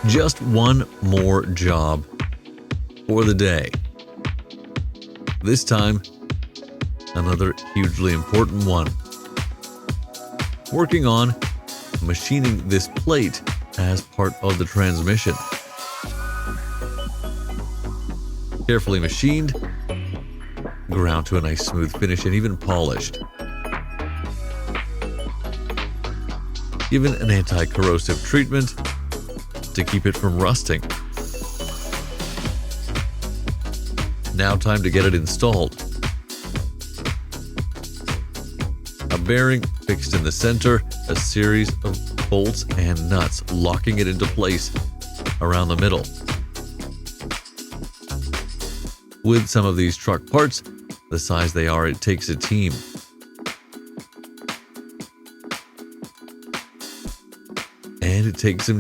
Just one more job for the day. This time, another hugely important one. Working on machining this plate as part of the transmission. Carefully machined, ground to a nice smooth finish, and even polished. Given an anti-corrosive treatment to keep it from rusting. Now time to get it installed. A bearing fixed in the center, a series of bolts and nuts locking it into place around the middle. With some of these truck parts, the size they are, it takes a team. And it takes some